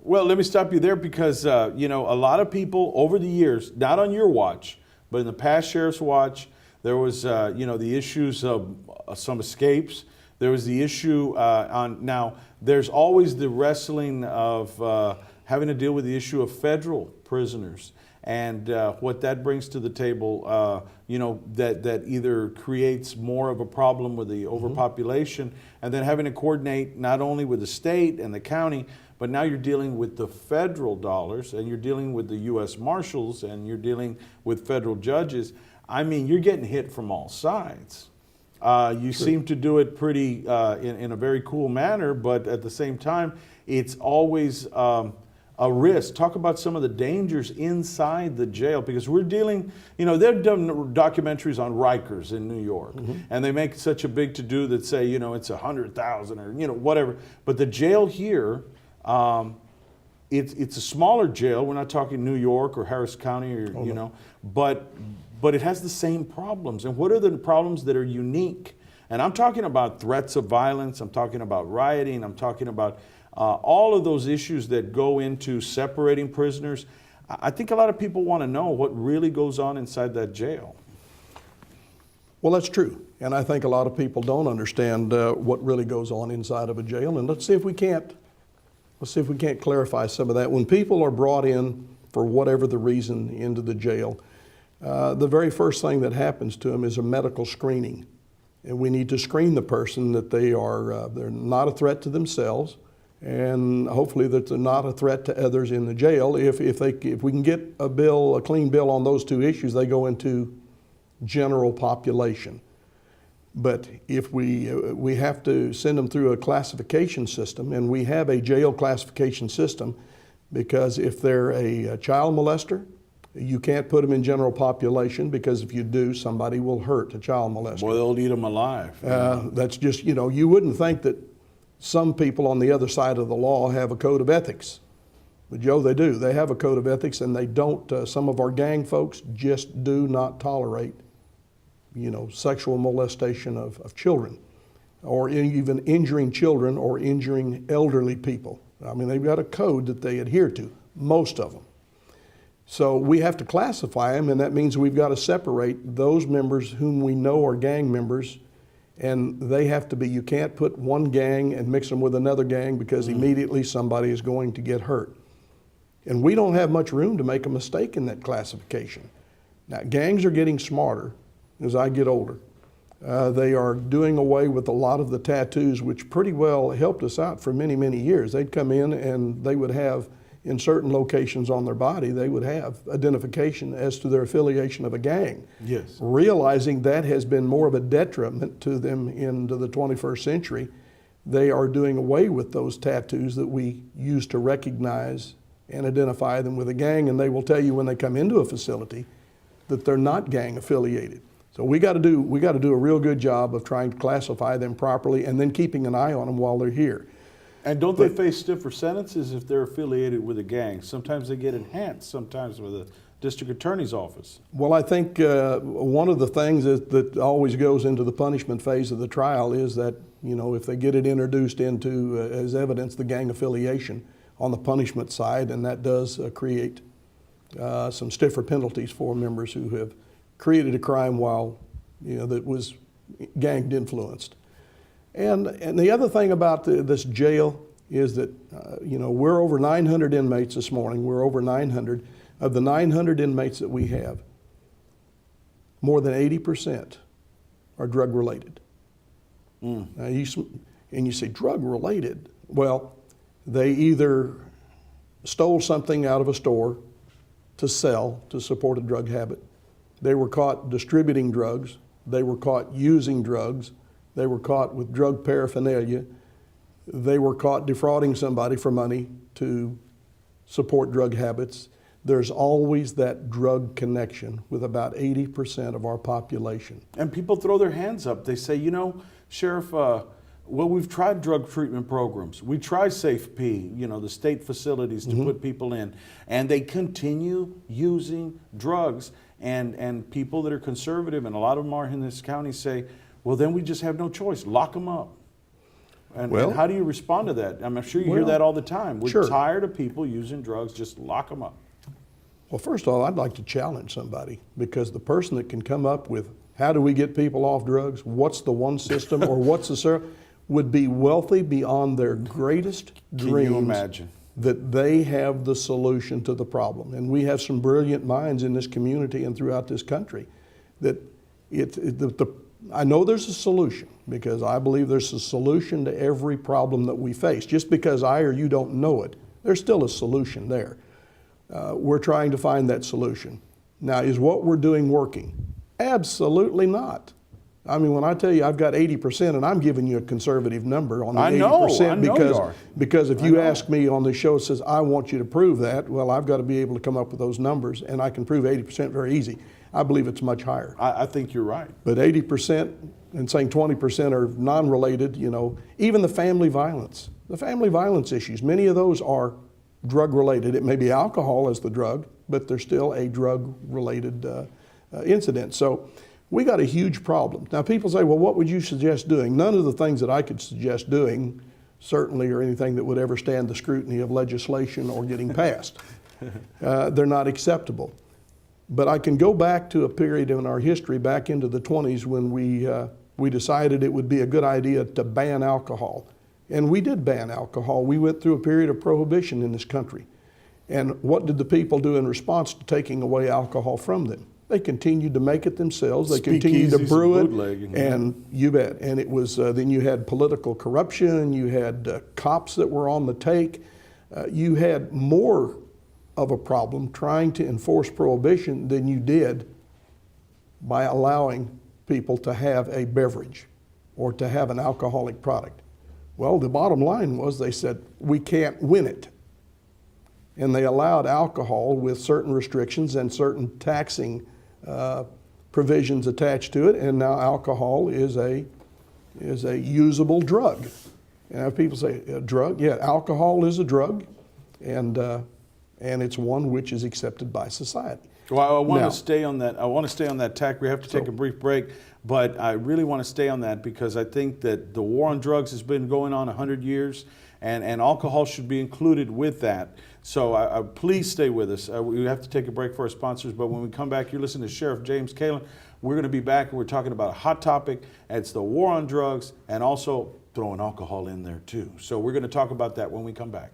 Well, let me stop you there because, you know, a lot of people over the years, not on your watch, but in the past sheriff's watch, there was, you know, the issues of some escapes. There was the issue now there's always the wrestling of having to deal with the issue of federal prisoners and what that brings to the table, you know, that either creates more of a problem with the overpopulation and then having to coordinate not only with the state and the county, but now you're dealing with the federal dollars and you're dealing with the U.S. Marshals and you're dealing with federal judges. I mean, you're getting hit from all sides. You seem to do it pretty in a very cool manner, but at the same time, it's always a risk. Talk about some of the dangers inside the jail, because we're dealing, you know, they've done documentaries on Rikers in New York, and they make such a big to-do that say, you know, it's 100,000 or, you know, whatever. But the jail here, it's a smaller jail. We're not talking New York or Harris County or, you know, but it has the same problems. And what are the problems that are unique? And I'm talking about threats of violence. I'm talking about rioting. I'm talking about all of those issues that go into separating prisoners. I think a lot of people want to know what really goes on inside that jail. Well, that's true. And I think a lot of people don't understand what really goes on inside of a jail. And let's see if we can't clarify some of that. When people are brought in for whatever the reason into the jail, the very first thing that happens to them is a medical screening. And we need to screen the person that they're not a threat to themselves, and hopefully that they're not a threat to others in the jail. If we can get a clean bill on those two issues, they go into general population. But if we have to send them through a classification system, and we have a jail classification system, because if they're a child molester, you can't put them in general population, because if you do, somebody will hurt a child molester. Boy, they'll eat them alive. That's just, you know, you wouldn't think that some people on the other side of the law have a code of ethics. But Joe, they do. They have a code of ethics, and they don't, some of our gang folks just do not tolerate, you know, sexual molestation of children, or even injuring children or injuring elderly people. I mean, they've got a code that they adhere to, most of them. So we have to classify them, and that means we've got to separate those members whom we know are gang members, and they have to be, you can't put one gang and mix them with another gang, because immediately somebody is going to get hurt. And we don't have much room to make a mistake in that classification. Now, gangs are getting smarter as I get older. They are doing away with a lot of the tattoos, which pretty well helped us out for many, many years. They'd come in and they would have, in certain locations on their body, they would have identification as to their affiliation of a gang. Yes. Realizing that has been more of a detriment to them into the 21st century, they are doing away with those tattoos that we used to recognize and identify them with a gang, and they will tell you when they come into a facility that they're not gang affiliated. So we got to do a real good job of trying to classify them properly, and then keeping an eye on them while they're here. And don't they face stiffer sentences if they're affiliated with a gang? Sometimes they get enhanced, sometimes with a district attorney's office. Well, I think one of the things that always goes into the punishment phase of the trial is that, you know, if they get it introduced into as evidence, the gang affiliation on the punishment side, and that does create some stiffer penalties for members who have created a crime while, you know, that was gang influenced. And the other thing about this jail is that, you know, we're over 900 inmates this morning. We're over 900. Of the 900 inmates that we have, more than 80% are drug related. Now you say drug related. Well, they either stole something out of a store to sell to support a drug habit. They were caught distributing drugs. They were caught using drugs. They were caught with drug paraphernalia. They were caught defrauding somebody for money to support drug habits. There's always that drug connection with about 80% of our population. And people throw their hands up. They say, you know, Sheriff, well, we've tried drug treatment programs. We try Safe P, you know, the state facilities to put people in, and they continue using drugs. And people that are conservative, and a lot of them are in this county, say, well, then we just have no choice. Lock them up. And, Well- and how do you respond to that? I'm sure you hear Well, that all the time. We're sure. tired of people using drugs, just lock them up. Well, first of all, I'd like to challenge somebody, because the person that can come up with how do we get people off drugs, what's the one system, or what's the would be wealthy beyond their greatest dreams. Can you imagine? That they have the solution to the problem. And we have some brilliant minds in this community and throughout this country that I know there's a solution, because I believe there's a solution to every problem that we face. Just because I or you don't know it, there's still a solution there. We're trying to find that solution. Now, is what we're doing working? Absolutely not. I mean, when I tell you I've got 80%, and I'm giving you a conservative number on the 80%, I know you are. because if you ask me on this show, it says, I want you to prove that, well, I've got to be able to come up with those numbers, and I can prove 80% very easy. I believe it's much higher. I think you're right. But 80% and saying 20% are non-related, even the family violence issues, many of those are drug-related. It may be alcohol as the drug, but they're still a drug-related incident. So we got a huge problem. Now people say, well, what would you suggest doing? None of the things that I could suggest doing certainly are anything that would ever stand the scrutiny of legislation or getting passed. They're not acceptable. But I can go back to a period in our history, back into the 20s, when we decided it would be a good idea to ban alcohol. And we did ban alcohol. We went through a period of prohibition in this country. And what did the people do in response to taking away alcohol from them? They continued to make it themselves. They continued to brew it, and you bet. And it was then you had political corruption. You had cops that were on the take. You had more of a problem trying to enforce prohibition than you did by allowing people to have a beverage or to have an alcoholic product. Well, the bottom line was they said, we can't win it. And they allowed alcohol with certain restrictions and certain taxing provisions attached to it, and now alcohol is a usable drug. And people say, a drug? Yeah, alcohol is a drug, and it's one which is accepted by society. Well, I want to stay on that. I want to stay on that tack. We have to take a brief break, but I really want to stay on that because I think that the war on drugs has been going on 100 years, and alcohol should be included with that. So please stay with us. We have to take a break for our sponsors, but when we come back, you're listening to Sheriff James Kaelin. We're going to be back, and we're talking about a hot topic. It's the war on drugs, and also throwing alcohol in there too. So we're going to talk about that when we come back.